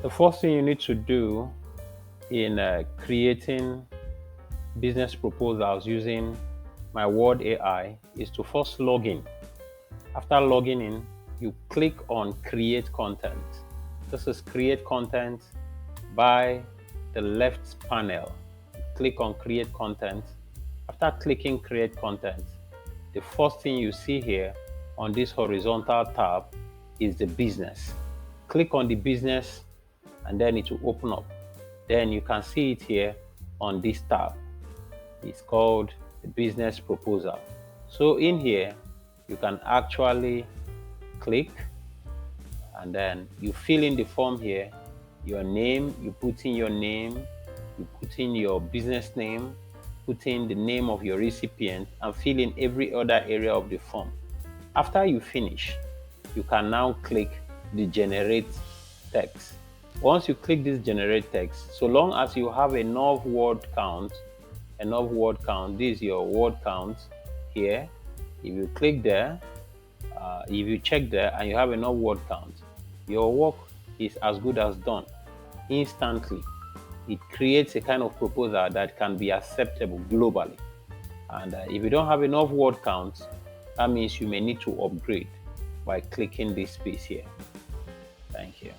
The first thing you need to do in creating business proposals using MyWordAI is to first log in. After logging in, you click on create content. This is create content by the left panel. Click on create content. After clicking create content, the first thing you see here on this horizontal tab is the business. Click on the business and then it will open up. Then you can see it here on this tab. It's called the business proposal. So in here, you can actually click and then you fill in the form here, your name, you put in your name, you put in your business name, put in the name of your recipient and fill in every other area of the form. After you finish, you can now click the generate text. Once you click this generate text, so long as you have enough word count, this is your word count here. If you click there, if you check there and you have enough word count, your work is as good as done. Instantly, it creates a kind of proposal that can be acceptable globally. And if you don't have enough word count, that means you may need to upgrade by clicking this space here. Thank you.